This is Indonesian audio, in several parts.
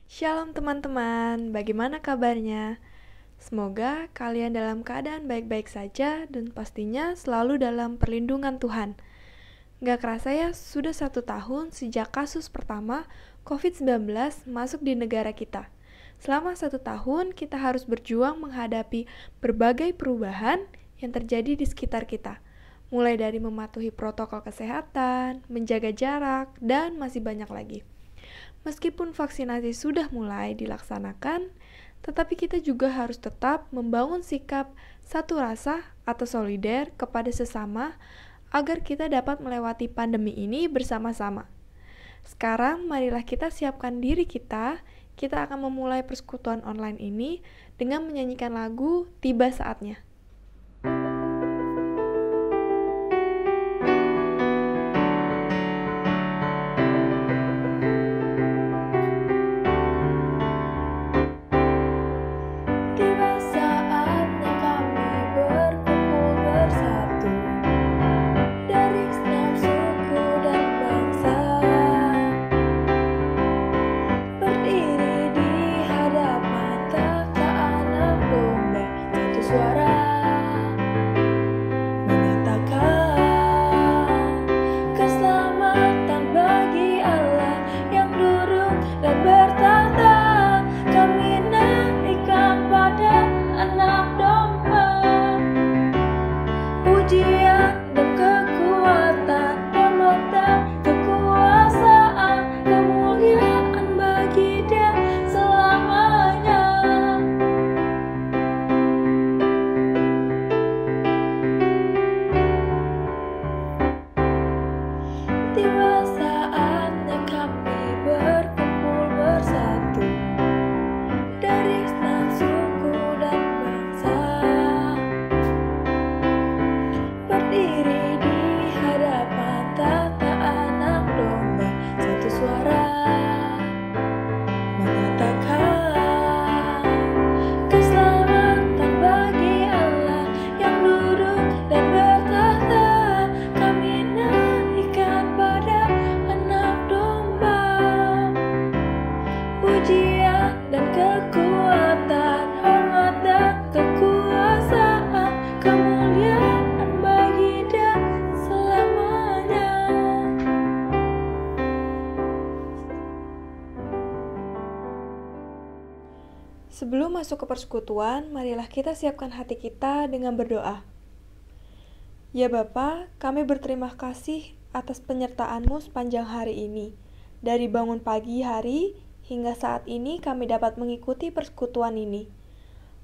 Shalom teman-teman, bagaimana kabarnya? Semoga kalian dalam keadaan baik-baik saja dan pastinya selalu dalam perlindungan Tuhan. Gak kerasa ya, sudah 1 tahun sejak kasus pertama COVID-19 masuk di negara kita. Selama 1 tahun, kita harus berjuang menghadapi berbagai perubahan yang terjadi di sekitar kita. Mulai dari mematuhi protokol kesehatan, menjaga jarak, dan masih banyak lagi. Meskipun vaksinasi sudah mulai dilaksanakan, tetapi kita juga harus tetap membangun sikap satu rasa atau solider kepada sesama agar kita dapat melewati pandemi ini bersama-sama. Sekarang marilah kita siapkan diri kita akan memulai persekutuan online ini dengan menyanyikan lagu Tiba Saatnya. Sebelum masuk ke persekutuan, marilah kita siapkan hati kita dengan berdoa. Ya Bapa, kami berterima kasih atas penyertaan-Mu sepanjang hari ini. Dari bangun pagi hari hingga saat ini kami dapat mengikuti persekutuan ini.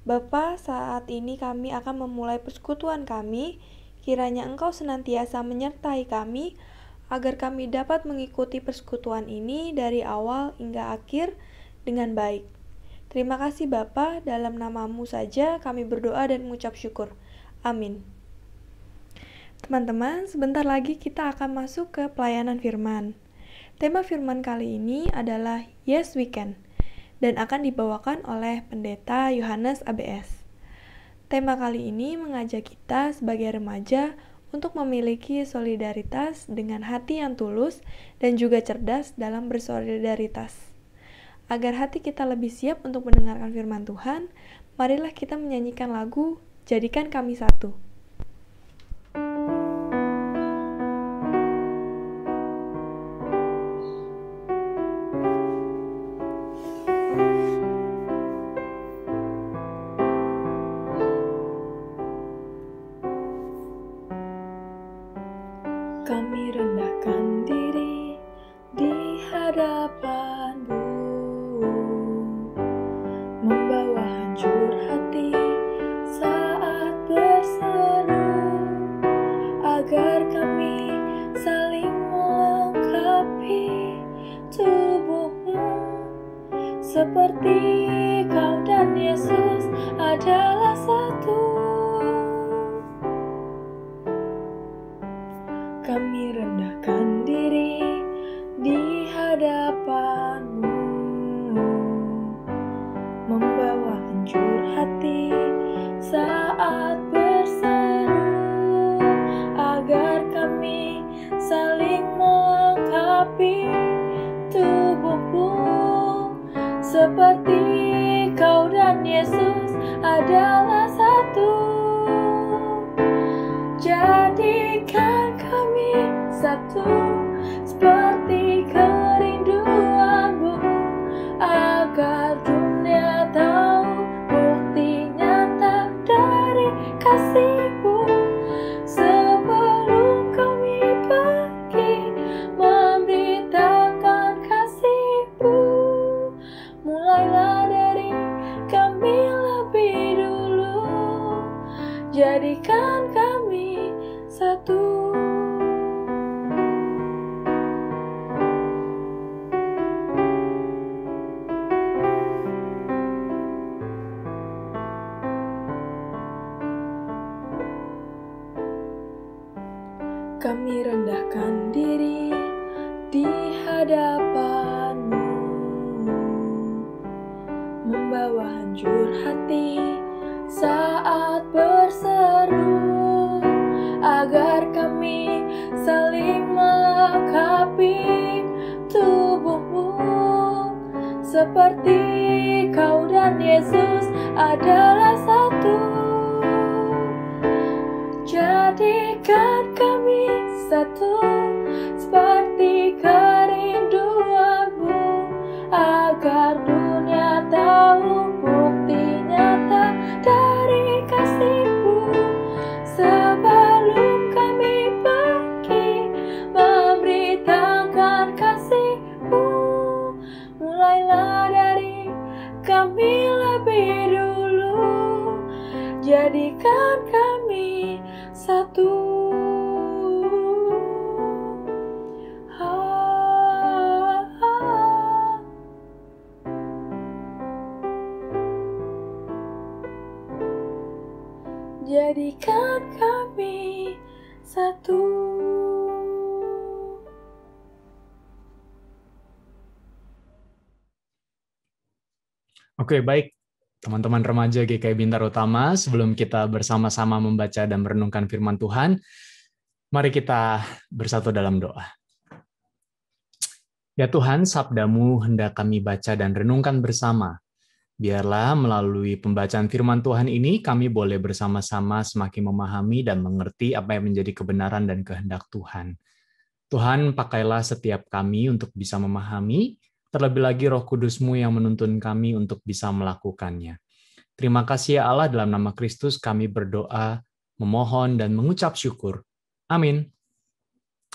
Bapa, saat ini kami akan memulai persekutuan kami. Kiranya Engkau senantiasa menyertai kami agar kami dapat mengikuti persekutuan ini dari awal hingga akhir dengan baik. Terima kasih Bapa, dalam nama-Mu saja kami berdoa dan mengucap syukur. Amin. Teman-teman, sebentar lagi kita akan masuk ke pelayanan firman. Tema firman kali ini adalah Yes We Can dan akan dibawakan oleh Pendeta Yohanes ABS. Tema kali ini mengajak kita sebagai remaja untuk memiliki solidaritas dengan hati yang tulus dan juga cerdas dalam bersolidaritas. Agar hati kita lebih siap untuk mendengarkan firman Tuhan, marilah kita menyanyikan lagu Jadikan Kami Satu. Kami rendahkan diri di hadapan-Mu, membawa hancur hati saat berseru, agar kami saling melengkapi tubuh-Mu, seperti Kau dan Yesus adalah satu. Kami rendahkan diri di hadapan-Mu, membawa hancur hati saat berseru, agar kami saling melengkapi tubuh-Mu, seperti Kau dan Yesus adalah satu. Jadikan kami satu, seperti kerinduan-Mu, agar dunia tahu bukti nyata dari kasih-Mu. Sebelum kami pergi memberitakan kasih-Mu, mulailah dari kami lebih dulu. Jadikan kami satu. Kami rendahkan diri di hadapan-Mu, membawa hancur hati saat berseru, agar kami saling melengkapi tubuh-Mu, seperti Kau dan Yesus adalah satu. Jadikan kami satu, seperti kerinduan-Mu, agar dunia tahu bukti nyata dari kasih-Mu. Sebelum kami pergi memberitakan kasih-Mu, mulailah dari kami lebih dulu. Jadikan kami satu. Jadikan kami satu. Oke, baik. Teman-teman remaja GKI Bintaro Utama, sebelum kita bersama-sama membaca dan merenungkan firman Tuhan, mari kita bersatu dalam doa. Ya Tuhan, sabda-Mu hendak kami baca dan renungkan bersama. Biarlah melalui pembacaan firman Tuhan ini, kami boleh bersama-sama semakin memahami dan mengerti apa yang menjadi kebenaran dan kehendak Tuhan. Tuhan, pakailah setiap kami untuk bisa memahami, terlebih lagi Roh Kudus-Mu yang menuntun kami untuk bisa melakukannya. Terima kasih ya Allah, dalam nama Kristus kami berdoa, memohon, dan mengucap syukur. Amin.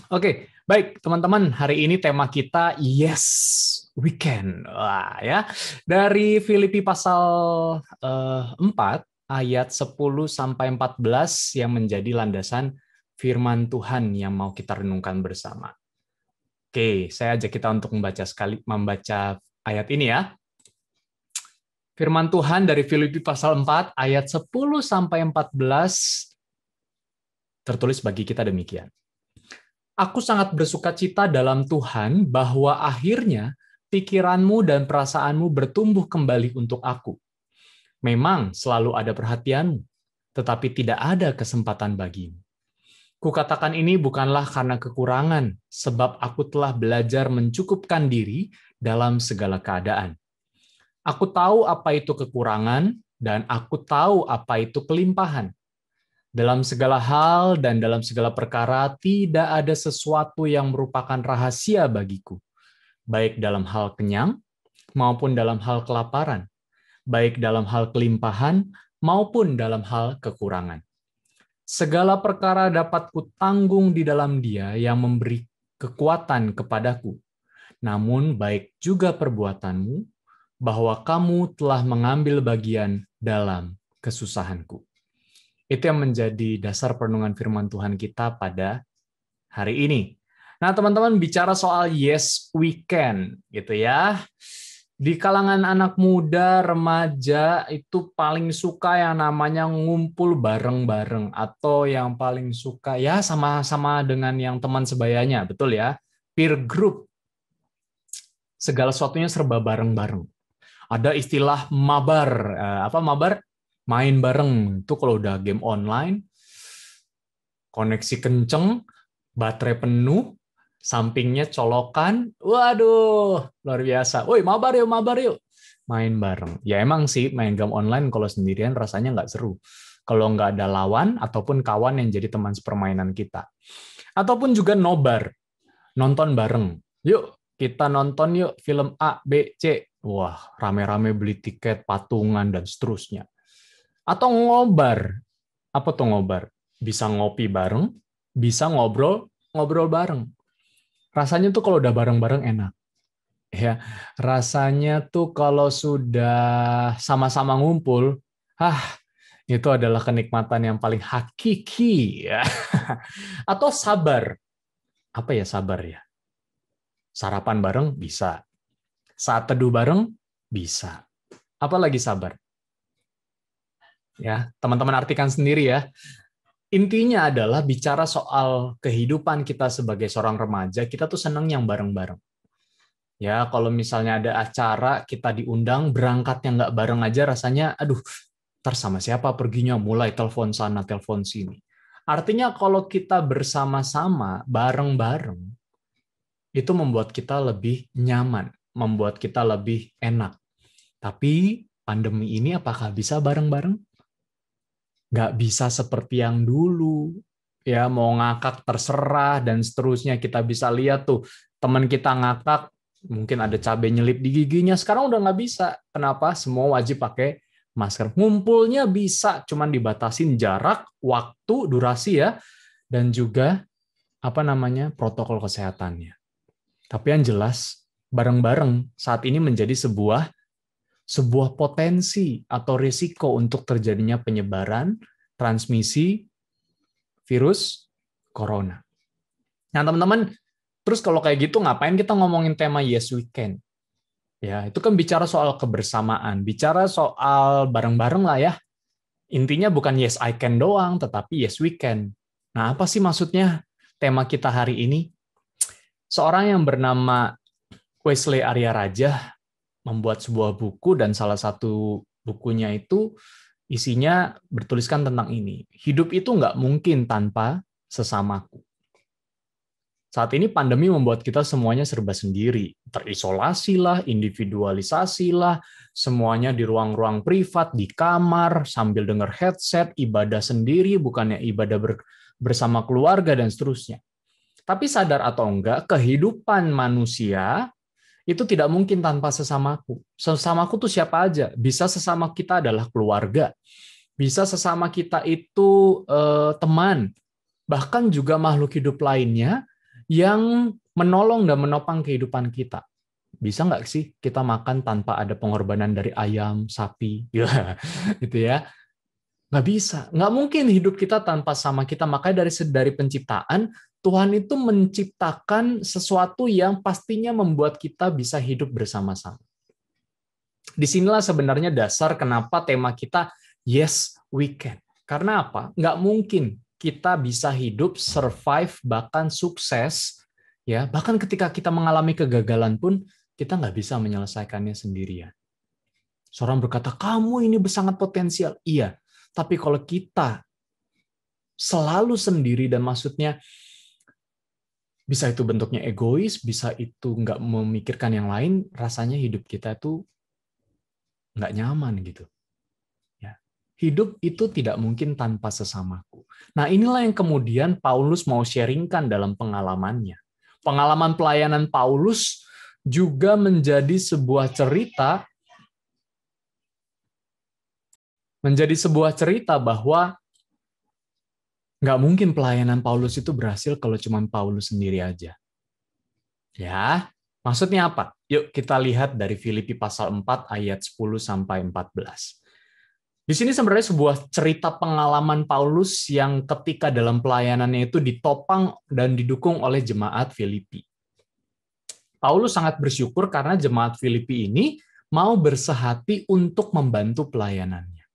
Oke, baik teman-teman, hari ini tema kita Yes, We Can. Wah, ya. Dari Filipi pasal 4 ayat 10-14 yang menjadi landasan firman Tuhan yang mau kita renungkan bersama. Oke, saya ajak kita untuk membaca ayat ini ya. Firman Tuhan dari Filipi pasal 4 ayat 10-14 tertulis bagi kita demikian. Aku sangat bersukacita dalam Tuhan bahwa akhirnya pikiranmu dan perasaanmu bertumbuh kembali untuk aku. Memang selalu ada perhatianmu, tetapi tidak ada kesempatan bagimu. Kukatakan ini bukanlah karena kekurangan, sebab aku telah belajar mencukupkan diri dalam segala keadaan. Aku tahu apa itu kekurangan, dan aku tahu apa itu kelimpahan. Dalam segala hal dan dalam segala perkara tidak ada sesuatu yang merupakan rahasia bagiku, baik dalam hal kenyang maupun dalam hal kelaparan, baik dalam hal kelimpahan maupun dalam hal kekurangan. Segala perkara dapat kutanggung di dalam Dia yang memberi kekuatan kepadaku. Namun baik juga perbuatanmu, bahwa kamu telah mengambil bagian dalam kesusahanku. Itu yang menjadi dasar perenungan firman Tuhan kita pada hari ini. Nah, teman-teman bicara soal yes we can gitu ya. Di kalangan anak muda, remaja itu paling suka yang namanya ngumpul bareng-bareng atau yang paling suka ya sama-sama dengan yang teman sebayanya, betul ya? Peer group. Segala sesuatunya serba bareng-bareng. Ada istilah mabar. Apa mabar? Main bareng. Itu kalau udah game online, koneksi kenceng, baterai penuh, sampingnya colokan, waduh, luar biasa. Woi, mabar yuk, mabar yuk. main bareng. Ya emang sih main game online kalau sendirian rasanya nggak seru. Kalau nggak ada lawan ataupun kawan yang jadi teman sepermainan kita. Ataupun juga nobar, nonton bareng. Yuk kita nonton yuk film A, B, C. Wah, rame-rame beli tiket, patungan, dan seterusnya. Atau ngobar. Apa tuh ngobar? Bisa ngopi bareng, bisa ngobrol bareng. Rasanya tuh kalau udah bareng-bareng enak. Ya, rasanya tuh kalau sudah sama-sama ngumpul, itu adalah kenikmatan yang paling hakiki. Ya. Atau sabar. Apa ya sabar ya? Sarapan bareng bisa. Saat teduh bareng bisa. Apalagi sabar. Ya, teman-teman artikan sendiri ya. Intinya adalah bicara soal kehidupan kita sebagai seorang remaja, kita tuh seneng yang bareng-bareng. Ya, kalau misalnya ada acara, kita diundang, berangkatnya nggak bareng aja, rasanya, aduh, ntar sama siapa perginya, mulai telepon sana, telepon sini. Artinya kalau kita bersama-sama, bareng-bareng, itu membuat kita lebih nyaman, membuat kita lebih enak. Tapi pandemi ini apakah bisa bareng-bareng? Nggak bisa seperti yang dulu. Ya, mau ngakak terserah, dan seterusnya. Kita bisa lihat tuh, teman kita ngakak, mungkin ada cabai nyelip di giginya, sekarang udah nggak bisa. Kenapa? Semua wajib pakai masker. Ngumpulnya bisa, cuman dibatasin jarak, waktu, durasi ya, dan juga protokol kesehatannya. Tapi yang jelas, bareng-bareng saat ini menjadi sebuah potensi atau risiko untuk terjadinya penyebaran, transmisi virus corona. Nah, teman-teman, terus kalau kayak gitu ngapain kita ngomongin tema Yes We Can? Ya, itu kan bicara soal kebersamaan, bicara soal bareng-bareng lah ya. Intinya bukan Yes I Can doang, tetapi Yes We Can. Nah, apa sih maksudnya tema kita hari ini? Seorang yang bernama Wesley Arya Raja membuat sebuah buku, dan salah satu bukunya itu isinya bertuliskan tentang ini. Hidup itu nggak mungkin tanpa sesamaku. Saat ini pandemi membuat kita semuanya serba sendiri. Terisolasi lah, individualisasi lah, semuanya di ruang-ruang privat, di kamar, sambil dengar headset, ibadah sendiri, bukannya ibadah bersama keluarga, dan seterusnya. Tapi sadar atau enggak, kehidupan manusia itu tidak mungkin tanpa sesamaku. Sesamaku tuh siapa aja? Bisa sesama kita adalah keluarga. Bisa sesama kita itu teman. Bahkan juga makhluk hidup lainnya yang menolong dan menopang kehidupan kita. Bisa nggak sih kita makan tanpa ada pengorbanan dari ayam, sapi? Ya, gitu ya. Nggak bisa. Nggak mungkin hidup kita tanpa sama kita. Makanya dari penciptaan, Tuhan itu menciptakan sesuatu yang pastinya membuat kita bisa hidup bersama-sama. Disinilah sebenarnya dasar kenapa tema kita Yes We Can. Karena apa? Nggak mungkin kita bisa hidup, survive, bahkan sukses, ya. Bahkan ketika kita mengalami kegagalan pun, kita nggak bisa menyelesaikannya sendirian. Seorang berkata, kamu ini sangat potensial. Iya, tapi kalau kita selalu sendiri, dan maksudnya bisa itu bentuknya egois, bisa itu nggak memikirkan yang lain, rasanya hidup kita itu nggak nyaman gitu. Hidup itu tidak mungkin tanpa sesamaku. Nah, inilah yang kemudian Paulus mau sharingkan dalam pengalamannya. Pengalaman pelayanan Paulus juga menjadi sebuah cerita bahwa nggak mungkin pelayanan Paulus itu berhasil kalau cuma Paulus sendiri aja. Ya, maksudnya apa? Yuk kita lihat dari Filipi pasal 4 ayat 10 sampai 14. Di sini sebenarnya sebuah cerita pengalaman Paulus yang ketika dalam pelayanannya itu ditopang dan didukung oleh jemaat Filipi. Paulus sangat bersyukur karena jemaat Filipi ini mau bersehati untuk membantu pelayanannya.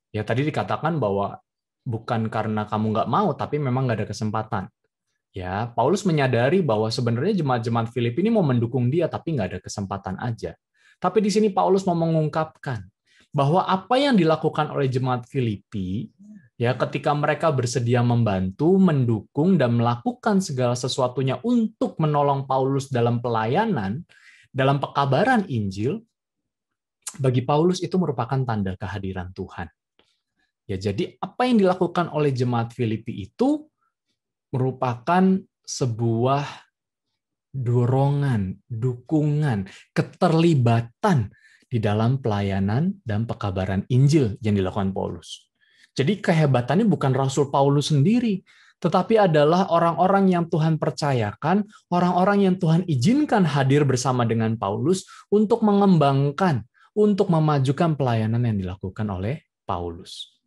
Ya tadi dikatakan bahwa bukan karena kamu nggak mau, tapi memang nggak ada kesempatan. Ya, Paulus menyadari bahwa sebenarnya jemaat-jemaat Filipi ini mau mendukung dia, tapi nggak ada kesempatan aja. Tapi di sini Paulus mau mengungkapkan bahwa apa yang dilakukan oleh jemaat Filipi, ya ketika mereka bersedia membantu, mendukung, dan melakukan segala sesuatunya untuk menolong Paulus dalam pelayanan, dalam pekabaran Injil, bagi Paulus itu merupakan tanda kehadiran Tuhan. Ya, jadi apa yang dilakukan oleh jemaat Filipi itu merupakan sebuah dorongan, dukungan, keterlibatan di dalam pelayanan dan pekabaran Injil yang dilakukan Paulus. Jadi kehebatannya bukan Rasul Paulus sendiri, tetapi adalah orang-orang yang Tuhan percayakan, orang-orang yang Tuhan izinkan hadir bersama dengan Paulus untuk mengembangkan, untuk memajukan pelayanan yang dilakukan oleh Paulus.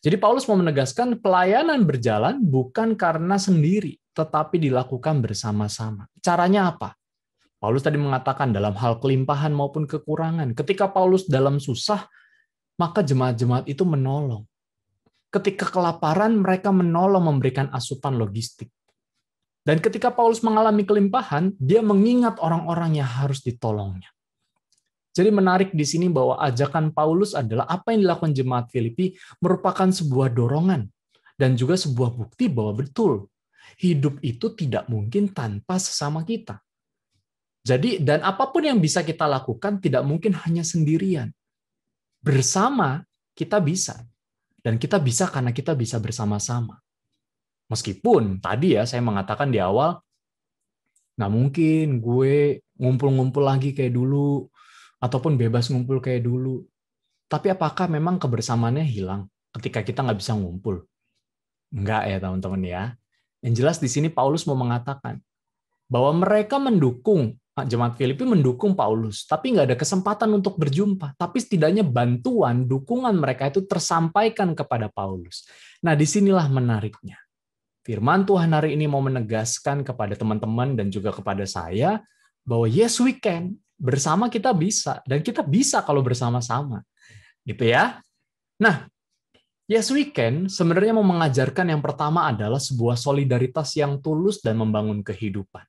Jadi Paulus mau menegaskan pelayanan berjalan bukan karena sendiri, tetapi dilakukan bersama-sama. Caranya apa? Paulus tadi mengatakan dalam hal kelimpahan maupun kekurangan. Ketika Paulus dalam susah, maka jemaat-jemaat itu menolong. Ketika kelaparan, mereka menolong memberikan asupan logistik. Dan ketika Paulus mengalami kelimpahan, dia mengingat orang-orang yang harus ditolongnya. Jadi menarik di sini bahwa ajakan Paulus adalah apa yang dilakukan jemaat Filipi merupakan sebuah dorongan dan juga sebuah bukti bahwa betul hidup itu tidak mungkin tanpa sesama kita. Jadi dan apapun yang bisa kita lakukan tidak mungkin hanya sendirian. Bersama kita bisa. Dan kita bisa karena kita bisa bersama-sama. Meskipun tadi ya saya mengatakan di awal nggak mungkin gue ngumpul-ngumpul lagi kayak dulu ataupun bebas ngumpul kayak dulu. Tapi apakah memang kebersamaannya hilang ketika kita nggak bisa ngumpul? Enggak ya teman-teman ya. Yang jelas di sini Paulus mau mengatakan bahwa mereka mendukung, jemaat Filipi mendukung Paulus, tapi nggak ada kesempatan untuk berjumpa. Tapi setidaknya bantuan, dukungan mereka itu tersampaikan kepada Paulus. Nah disinilah menariknya. Firman Tuhan hari ini mau menegaskan kepada teman-teman dan juga kepada saya bahwa yes we can. Bersama kita bisa, dan kita bisa kalau bersama-sama. Gitu ya. Nah, yes we can sebenarnya mau mengajarkan yang pertama adalah sebuah solidaritas yang tulus dan membangun kehidupan.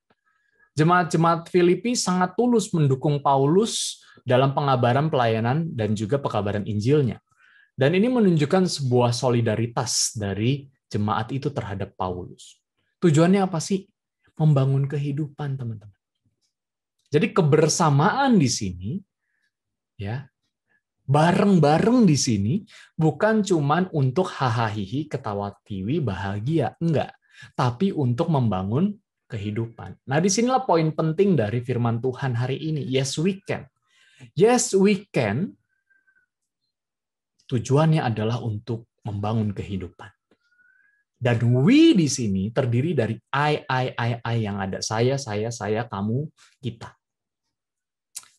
Jemaat-jemaat Filipi sangat tulus mendukung Paulus dalam pengabaran pelayanan dan juga pekabaran Injilnya. Dan ini menunjukkan sebuah solidaritas dari jemaat itu terhadap Paulus. Tujuannya apa sih? Membangun kehidupan, teman-teman. Jadi kebersamaan di sini, ya, bareng-bareng di sini bukan cuman untuk hahaha ketawa tiwi bahagia, enggak, tapi untuk membangun kehidupan. Nah, disinilah poin penting dari firman Tuhan hari ini. Yes we can. Yes we can. Tujuannya adalah untuk membangun kehidupan. Dan we di sini terdiri dari I yang ada saya, kamu, kita.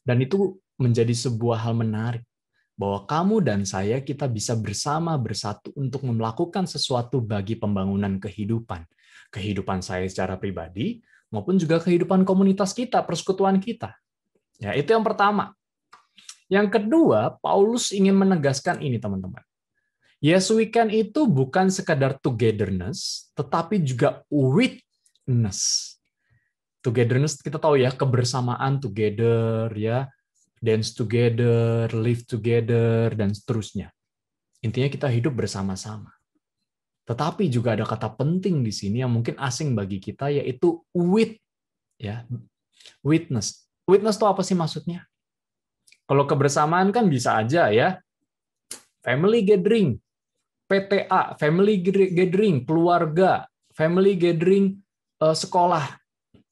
Dan itu menjadi sebuah hal menarik. Bahwa kamu dan saya, kita bisa bersama bersatu untuk melakukan sesuatu bagi pembangunan kehidupan. Kehidupan saya secara pribadi, maupun juga kehidupan komunitas kita, persekutuan kita. Ya, itu yang pertama. Yang kedua, Paulus ingin menegaskan ini, teman-teman. Yes we can itu bukan sekadar togetherness, tetapi juga witness. Togetherness kita tahu ya, kebersamaan together ya, dance together, live together dan seterusnya. Intinya kita hidup bersama-sama. Tetapi juga ada kata penting di sini yang mungkin asing bagi kita yaitu witness. Witness itu apa sih maksudnya? Kalau kebersamaan kan bisa aja ya, family gathering, PTA, family gathering, keluarga, family gathering sekolah.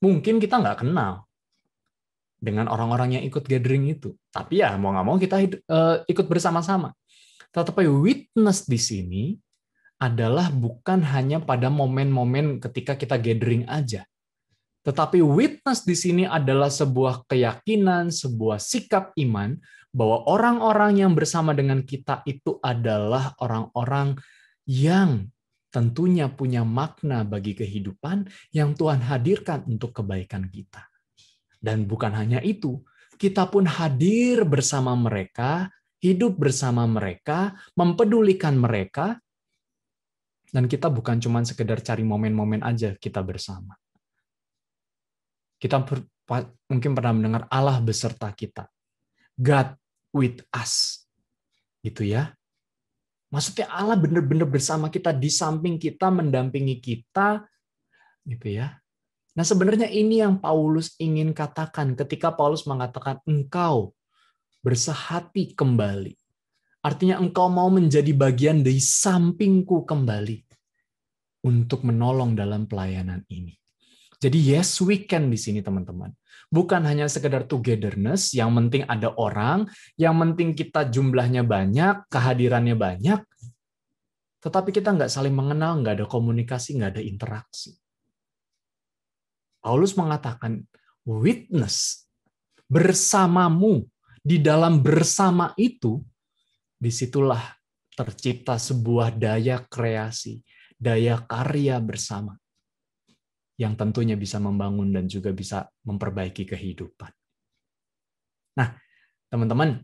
Mungkin kita nggak kenal dengan orang-orang yang ikut gathering itu. Tapi ya mau nggak mau kita ikut bersama-sama. Tetapi witness di sini adalah bukan hanya pada momen-momen ketika kita gathering aja. Tetapi witness di sini adalah sebuah keyakinan, sebuah sikap iman bahwa orang-orang yang bersama dengan kita itu adalah orang-orang yang tentunya punya makna bagi kehidupan yang Tuhan hadirkan untuk kebaikan kita. Dan bukan hanya itu, kita pun hadir bersama mereka, hidup bersama mereka, mempedulikan mereka, dan kita bukan cuma sekedar cari momen-momen aja kita bersama. Kita mungkin pernah mendengar Allah beserta kita. God with us. Gitu ya. Maksudnya Allah benar-benar bersama kita, di samping kita, mendampingi kita, gitu ya. Nah sebenarnya ini yang Paulus ingin katakan ketika Paulus mengatakan engkau bersehati kembali. Artinya engkau mau menjadi bagian dari sampingku kembali untuk menolong dalam pelayanan ini. Jadi yes we can di sini teman-teman. Bukan hanya sekedar togetherness, yang penting ada orang, yang penting kita jumlahnya banyak, kehadirannya banyak, tetapi kita nggak saling mengenal, nggak ada komunikasi, nggak ada interaksi. Paulus mengatakan, witness, bersamamu, di dalam bersama itu, disitulah tercipta sebuah daya kreasi, daya karya bersama, yang tentunya bisa membangun dan juga bisa memperbaiki kehidupan. Nah, teman-teman,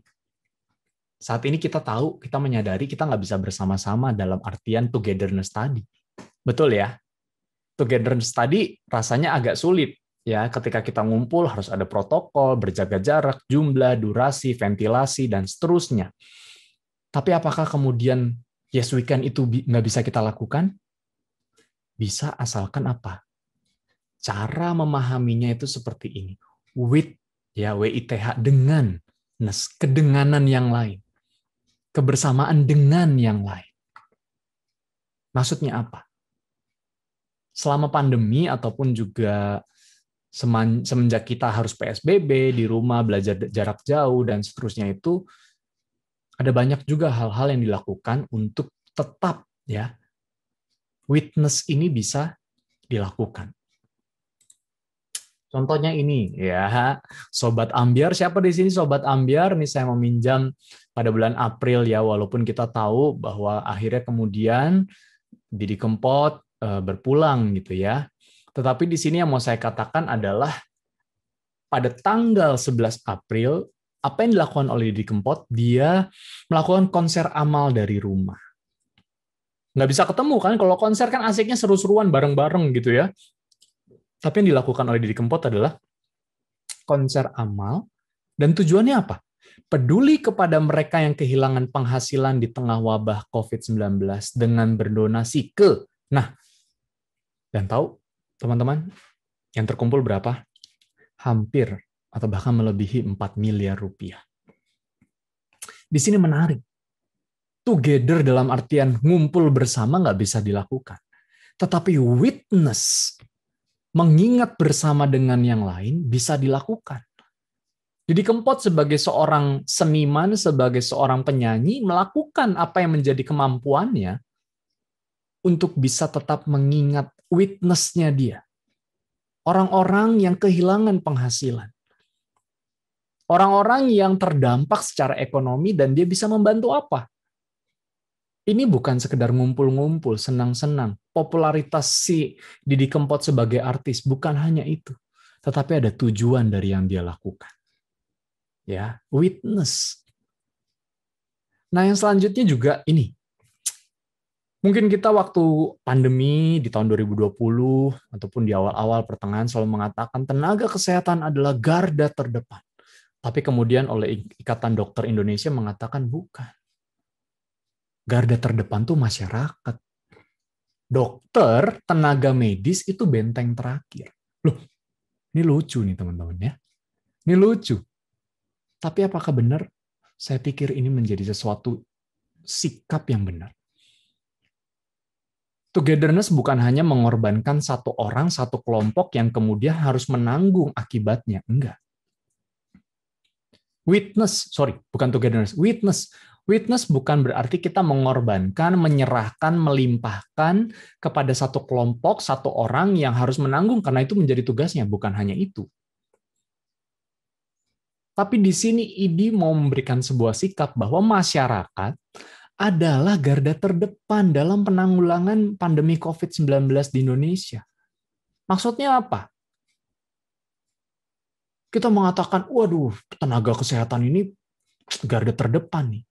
saat ini kita tahu, kita menyadari kita nggak bisa bersama-sama dalam artian togetherness tadi. Betul ya? Togetherness tadi rasanya agak sulit. Ya, ketika kita ngumpul harus ada protokol, berjaga jarak, jumlah, durasi, ventilasi, dan seterusnya. Tapi apakah kemudian yes we can itu nggak bisa kita lakukan? Bisa, asalkan apa? Cara memahaminya itu seperti ini. With, ya, WITH, dengan, kedenganan yang lain. Kebersamaan dengan yang lain. Maksudnya apa? Selama pandemi ataupun juga semenjak kita harus PSBB, di rumah, belajar jarak jauh, dan seterusnya itu, ada banyak juga hal-hal yang dilakukan untuk tetap ya witness ini bisa dilakukan. Contohnya ini ya, Sobat Ambiar, siapa di sini Sobat Ambiar? Nih saya meminjam pada bulan April ya, walaupun kita tahu bahwa akhirnya kemudian Didi Kempot berpulang gitu ya. Tetapi di sini yang mau saya katakan adalah pada tanggal 11 April, apa yang dilakukan oleh Didi Kempot? Dia melakukan konser amal dari rumah. Nggak bisa ketemu kan, kalau konser kan asiknya seru-seruan bareng-bareng gitu ya. Tapi yang dilakukan oleh Didi Kempot adalah konser amal, dan tujuannya apa? Peduli kepada mereka yang kehilangan penghasilan di tengah wabah COVID-19 dengan berdonasi ke. Nah, dan tahu teman-teman, yang terkumpul berapa? Hampir atau bahkan melebihi 4 miliar rupiah. Di sini menarik. Together dalam artian ngumpul bersama nggak bisa dilakukan. Tetapi witness, mengingat bersama dengan yang lain, bisa dilakukan. Jadi Kempot sebagai seorang seniman, sebagai seorang penyanyi, melakukan apa yang menjadi kemampuannya untuk bisa tetap mengingat witness-nya dia. Orang-orang yang kehilangan penghasilan. Orang-orang yang terdampak secara ekonomi dan dia bisa membantu apa? Ini bukan sekedar ngumpul-ngumpul, senang-senang. Popularitas si Didi Kempot sebagai artis bukan hanya itu, tetapi ada tujuan dari yang dia lakukan. Ya, witness. Nah, yang selanjutnya juga ini. Mungkin kita waktu pandemi di tahun 2020 ataupun di awal-awal pertengahan selalu mengatakan tenaga kesehatan adalah garda terdepan. Tapi kemudian oleh Ikatan Dokter Indonesia mengatakan bukan. Garda terdepan tuh masyarakat. Dokter, tenaga medis itu benteng terakhir. Loh, ini lucu nih teman-teman ya. Ini lucu. Tapi apakah benar? Saya pikir ini menjadi sesuatu sikap yang benar. Togetherness bukan hanya mengorbankan satu orang, satu kelompok yang kemudian harus menanggung akibatnya. Enggak. Bukan togetherness. Witness bukan berarti kita mengorbankan, menyerahkan, melimpahkan kepada satu kelompok, satu orang yang harus menanggung karena itu menjadi tugasnya. Bukan hanya itu. Tapi di sini IDI mau memberikan sebuah sikap bahwa masyarakat adalah garda terdepan dalam penanggulangan pandemi COVID-19 di Indonesia. Maksudnya apa? Kita mengatakan, waduh, tenaga kesehatan ini garda terdepan nih.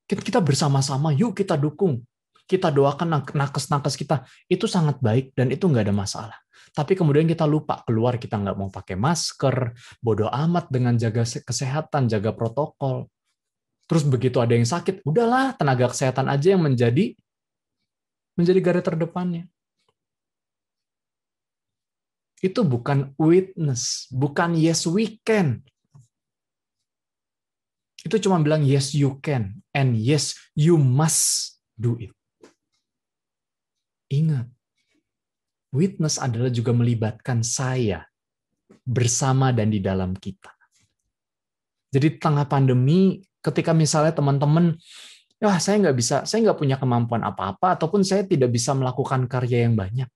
Kita bersama-sama, yuk kita dukung. Kita doakan nakes-nakes kita. Itu sangat baik dan itu nggak ada masalah. Tapi kemudian kita lupa, keluar kita nggak mau pakai masker, bodoh amat dengan jaga kesehatan, jaga protokol. Terus begitu ada yang sakit, udahlah tenaga kesehatan aja yang menjadi garda terdepannya. Itu bukan witness, bukan yes we can. Itu cuma bilang yes you can and yes you must do it. Ingat, witness adalah juga melibatkan saya bersama dan di dalam kita. Jadi di tengah pandemi, ketika misalnya teman-teman, saya nggak punya kemampuan apa-apa, ataupun saya tidak bisa melakukan karya yang banyak.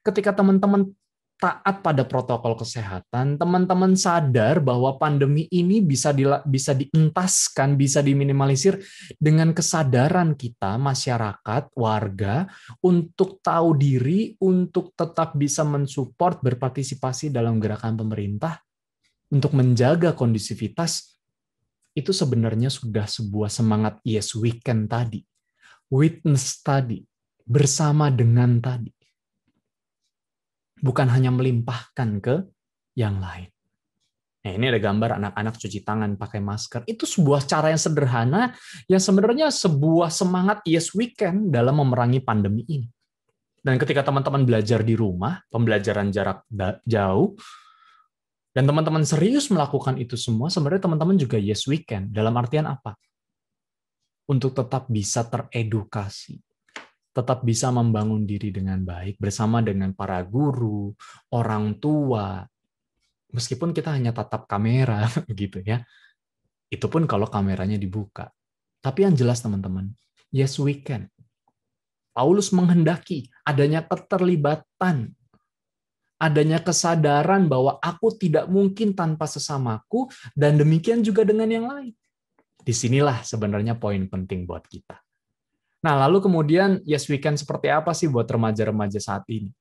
Ketika teman-teman taat pada protokol kesehatan, teman-teman sadar bahwa pandemi ini bisa dientaskan, bisa diminimalisir dengan kesadaran kita, masyarakat, warga, untuk tahu diri, untuk tetap bisa mensupport, berpartisipasi dalam gerakan pemerintah, untuk menjaga kondusivitas, itu sebenarnya sudah sebuah semangat yes we can tadi, witness tadi, bersama dengan tadi. Bukan hanya melimpahkan ke yang lain. Nah, ini ada gambar anak-anak cuci tangan pakai masker. Itu sebuah cara yang sederhana yang sebenarnya sebuah semangat yes we can dalam memerangi pandemi ini. Dan ketika teman-teman belajar di rumah, pembelajaran jarak jauh, dan teman-teman serius melakukan itu semua, sebenarnya teman-teman juga yes we can. Dalam artian apa? Untuk tetap bisa teredukasi, tetap bisa membangun diri dengan baik bersama dengan para guru, orang tua, meskipun kita hanya tatap kamera gitu ya. Itu pun kalau kameranya dibuka. Tapi yang jelas teman-teman, yes we can. Paulus menghendaki adanya keterlibatan, adanya kesadaran bahwa aku tidak mungkin tanpa sesamaku, dan demikian juga dengan yang lain. Disinilah sebenarnya poin penting buat kita. Nah, lalu kemudian yes we can seperti apa sih buat remaja-remaja saat ini?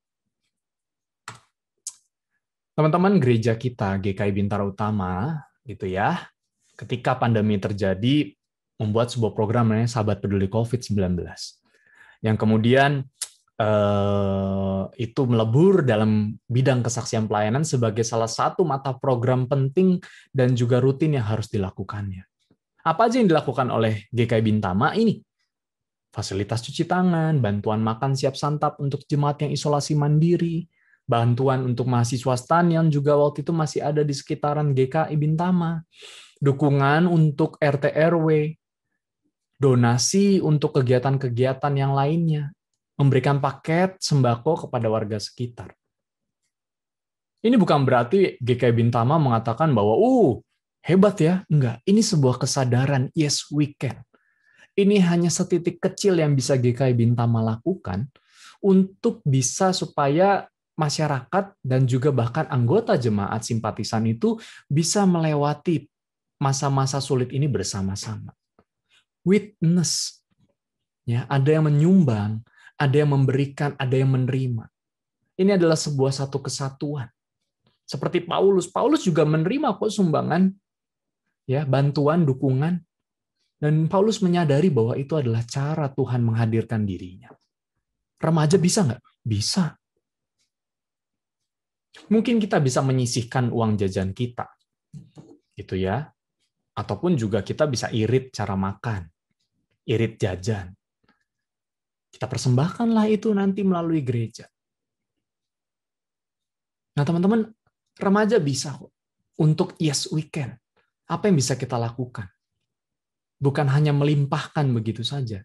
Teman-teman, gereja kita, GKI Bintara Utama, gitu ya, ketika pandemi terjadi, membuat sebuah program namanya Sahabat Peduli COVID-19. Yang kemudian itu melebur dalam bidang kesaksian pelayanan sebagai salah satu mata program penting dan juga rutin yang harus dilakukannya. Apa aja yang dilakukan oleh GKI Bintama ini? Fasilitas cuci tangan, bantuan makan siap santap untuk jemaat yang isolasi mandiri, bantuan untuk mahasiswa STAN yang juga waktu itu masih ada di sekitaran GKI Bintama, dukungan untuk RT RW, donasi untuk kegiatan-kegiatan yang lainnya, memberikan paket sembako kepada warga sekitar. Ini bukan berarti GKI Bintama mengatakan bahwa hebat ya, enggak. Ini sebuah kesadaran yes we can. Ini hanya setitik kecil yang bisa GKI Bintama lakukan untuk bisa supaya masyarakat dan juga bahkan anggota jemaat simpatisan itu bisa melewati masa-masa sulit ini bersama-sama. Witness. Ya, ada yang menyumbang, ada yang memberikan, ada yang menerima. Ini adalah sebuah satu kesatuan. Seperti Paulus juga menerima kok sumbangan, ya, bantuan, dukungan. Dan Paulus menyadari bahwa itu adalah cara Tuhan menghadirkan dirinya. Remaja bisa nggak? Bisa. Mungkin kita bisa menyisihkan uang jajan kita, gitu ya. Ataupun juga kita bisa irit cara makan, irit jajan. Kita persembahkanlah itu nanti melalui gereja. Nah teman-teman, remaja bisa kok untuk yes we can. Apa yang bisa kita lakukan? Bukan hanya melimpahkan begitu saja.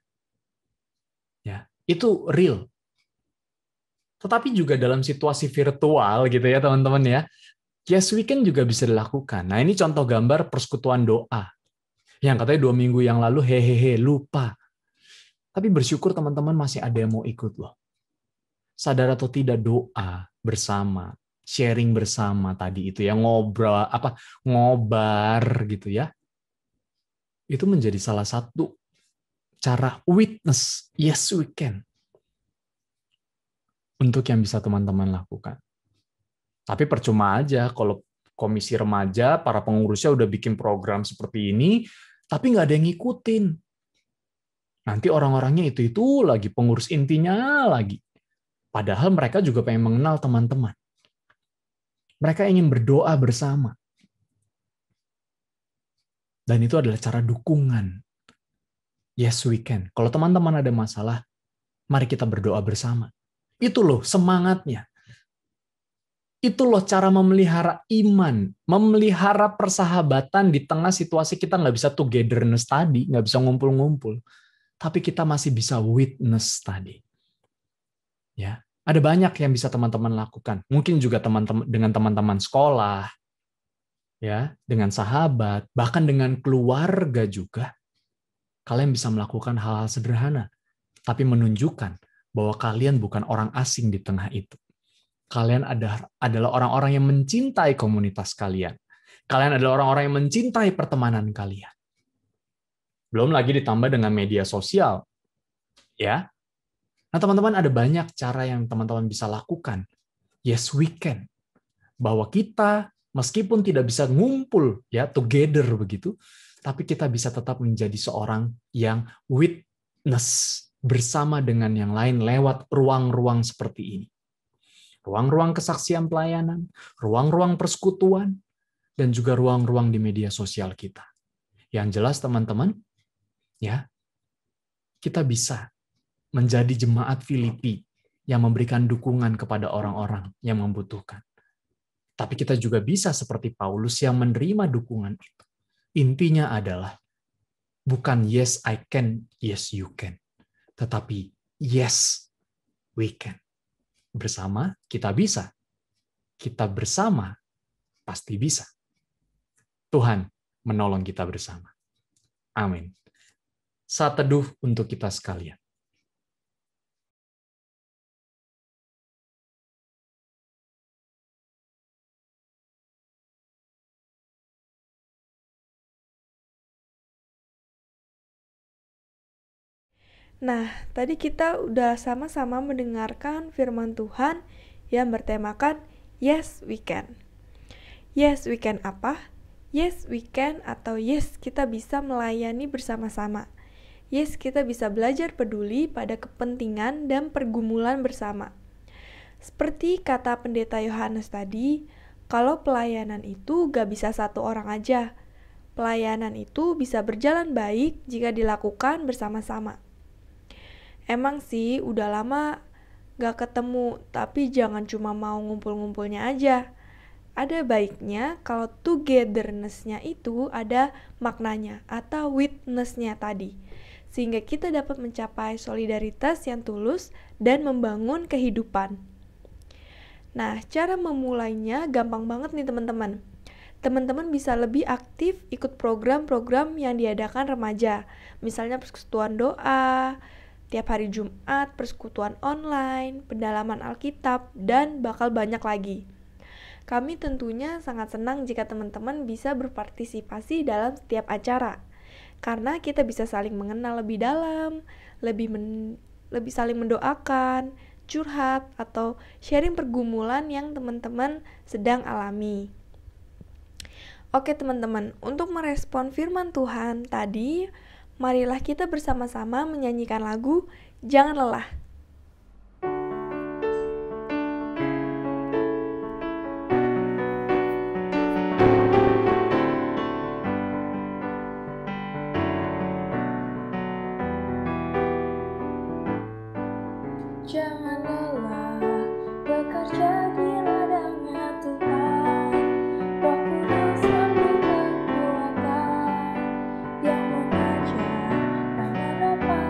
Ya, itu real. Tetapi juga dalam situasi virtual gitu ya teman-teman ya. Yes we can juga bisa dilakukan. Nah ini contoh gambar persekutuan doa. Yang katanya 2 minggu yang lalu lupa. Tapi bersyukur teman-teman masih ada yang mau ikut loh. Sadar atau tidak doa bersama, sharing bersama tadi itu ya, ngobar gitu ya. Itu menjadi salah satu cara witness, yes we can, untuk yang bisa teman-teman lakukan. Tapi percuma aja kalau komisi remaja, para pengurusnya udah bikin program seperti ini, tapi nggak ada yang ngikutin. Nanti orang-orangnya itu lagi, pengurus intinya lagi. Padahal mereka juga pengen mengenal teman-teman. Mereka ingin berdoa bersama. Dan itu adalah cara dukungan. Yes we can. Kalau teman-teman ada masalah, mari kita berdoa bersama. Itu loh semangatnya. Itu loh cara memelihara iman, memelihara persahabatan di tengah situasi kita nggak bisa togetherness tadi, nggak bisa ngumpul-ngumpul. Tapi kita masih bisa witness tadi. Ya, ada banyak yang bisa teman-teman lakukan. Mungkin juga teman-teman dengan teman-teman sekolah, ya, dengan sahabat, bahkan dengan keluarga juga. Kalian bisa melakukan hal-hal sederhana, tapi menunjukkan bahwa kalian bukan orang asing di tengah itu. Kalian adalah orang-orang yang mencintai komunitas kalian. Kalian adalah orang-orang yang mencintai pertemanan kalian. Belum lagi ditambah dengan media sosial. Ya. Nah, teman-teman, ada banyak cara yang teman-teman bisa lakukan. Yes, we can. Bahwa kita meskipun tidak bisa ngumpul ya together begitu, tapi kita bisa tetap menjadi seorang yang witness bersama dengan yang lain lewat ruang-ruang seperti ini. Ruang-ruang kesaksian pelayanan, ruang-ruang persekutuan, dan juga ruang-ruang di media sosial kita. Yang jelas teman-teman, ya, kita bisa menjadi jemaat Filipi yang memberikan dukungan kepada orang-orang yang membutuhkan. Tapi kita juga bisa seperti Paulus yang menerima dukungan itu. Intinya adalah bukan yes I can, yes you can. Tetapi yes we can. Bersama kita bisa. Kita bersama pasti bisa. Tuhan menolong kita bersama. Amin. Saat teduh untuk kita sekalian. Nah, tadi kita udah sama-sama mendengarkan firman Tuhan yang bertemakan Yes, we can. Yes, we can apa? Yes, we can atau yes, kita bisa melayani bersama-sama. Yes, kita bisa belajar peduli pada kepentingan dan pergumulan bersama. Seperti kata pendeta Yohanes tadi, kalau pelayanan itu gak bisa satu orang aja. Pelayanan itu bisa berjalan baik jika dilakukan bersama-sama. Emang sih udah lama gak ketemu, tapi jangan cuma mau ngumpul-ngumpulnya aja. Ada baiknya kalau togetherness-nya itu ada maknanya atau witness-nya tadi. Sehingga kita dapat mencapai solidaritas yang tulus dan membangun kehidupan. Nah, cara memulainya gampang banget nih teman-teman. Teman-teman bisa lebih aktif ikut program-program yang diadakan remaja. Misalnya persekutuan doa, tiap hari Jumat, persekutuan online, pendalaman Alkitab, dan bakal banyak lagi. Kami tentunya sangat senang jika teman-teman bisa berpartisipasi dalam setiap acara. Karena kita bisa saling mengenal lebih dalam, lebih saling mendoakan, curhat, atau sharing pergumulan yang teman-teman sedang alami. Oke teman-teman, untuk merespon firman Tuhan tadi, marilah kita bersama-sama menyanyikan lagu Jangan Lelah. Jangan lelah bekerja di ladangnya Tuhan. Roh Kudus memberi kekuatan yang mengajar dan menepat.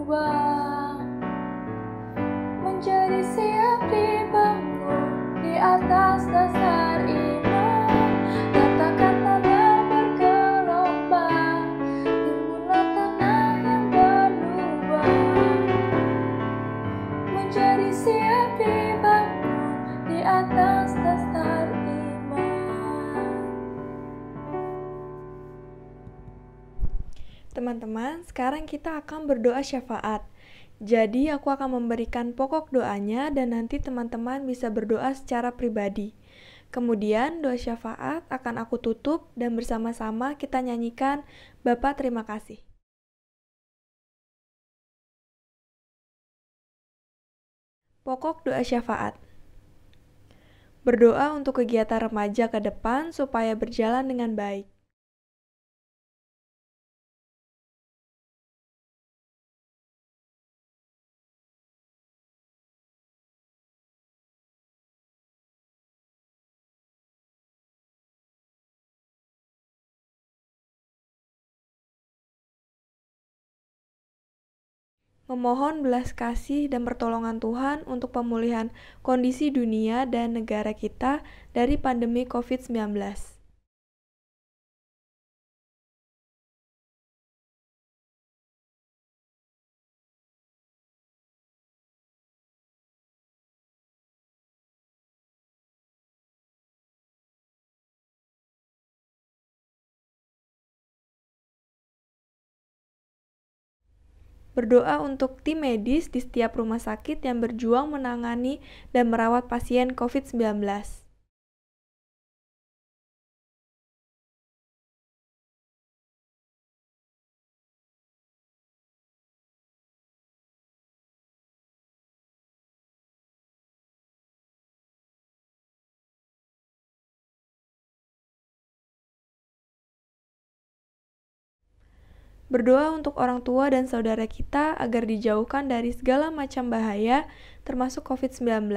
berubah menjadi siap dibangun di atas dasar iman. Kata-kata bergelombang, timbullah tanah yang berubah menjadi siap dibangun di atas dasar iman. Teman-teman, sekarang kita akan berdoa syafaat. Jadi, aku akan memberikan pokok doanya dan nanti teman-teman bisa berdoa secara pribadi. Kemudian, doa syafaat akan aku tutup dan bersama-sama kita nyanyikan Bapa terima kasih. Pokok doa syafaat. Berdoa untuk kegiatan remaja ke depan supaya berjalan dengan baik. Memohon belas kasih dan pertolongan Tuhan untuk pemulihan kondisi dunia dan negara kita dari pandemi COVID-19. Berdoa untuk tim medis di setiap rumah sakit yang berjuang menangani dan merawat pasien COVID-19. Berdoa untuk orang tua dan saudara kita agar dijauhkan dari segala macam bahaya, termasuk COVID-19.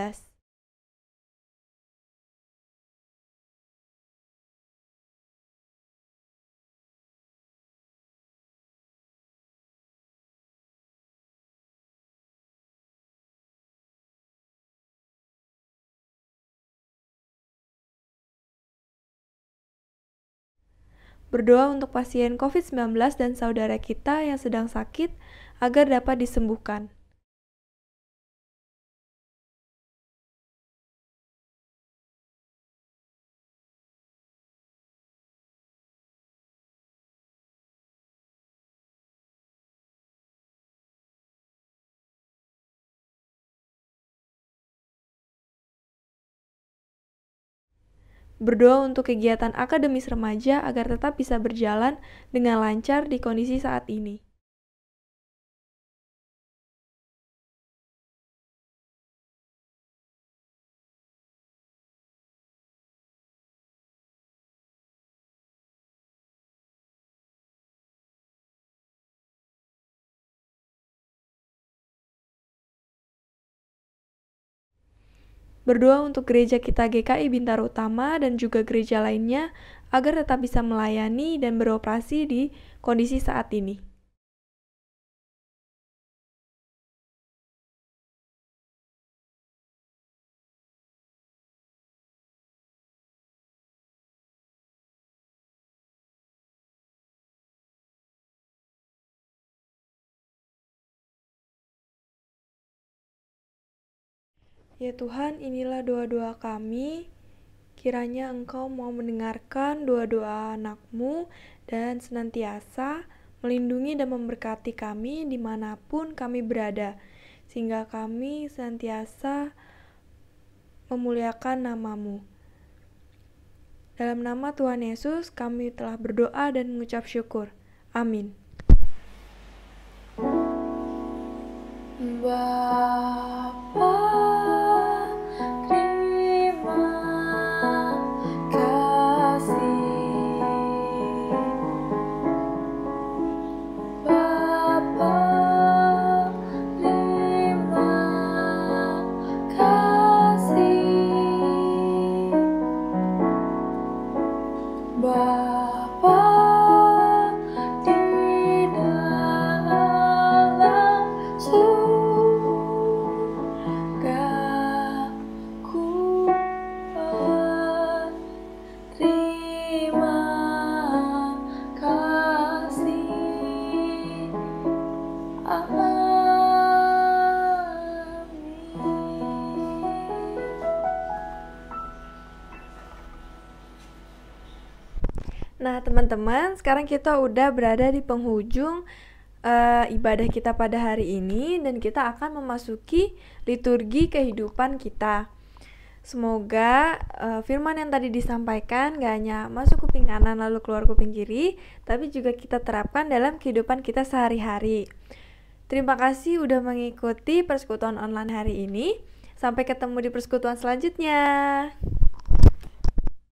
Berdoa untuk pasien COVID-19 dan saudara kita yang sedang sakit agar dapat disembuhkan. Berdoa untuk kegiatan akademis remaja agar tetap bisa berjalan dengan lancar di kondisi saat ini. Berdoa untuk gereja kita GKI Bintaro Utama dan juga gereja lainnya agar tetap bisa melayani dan beroperasi di kondisi saat ini. Ya Tuhan, inilah doa-doa kami. Kiranya Engkau mau mendengarkan doa-doa anak-Mu dan senantiasa melindungi dan memberkati kami dimanapun kami berada, sehingga kami senantiasa memuliakan nama-Mu. Dalam nama Tuhan Yesus, kami telah berdoa dan mengucap syukur. Amin. Bapa, terima kasih. Bapa, terima kasih. Bapa, di dalam Nah, teman-teman, sekarang kita udah berada di penghujung ibadah kita pada hari ini dan kita akan memasuki liturgi kehidupan kita. Semoga firman yang tadi disampaikan gak hanya masuk kuping kanan lalu keluar kuping kiri, tapi juga kita terapkan dalam kehidupan kita sehari-hari. Terima kasih udah mengikuti persekutuan online hari ini. Sampai ketemu di persekutuan selanjutnya.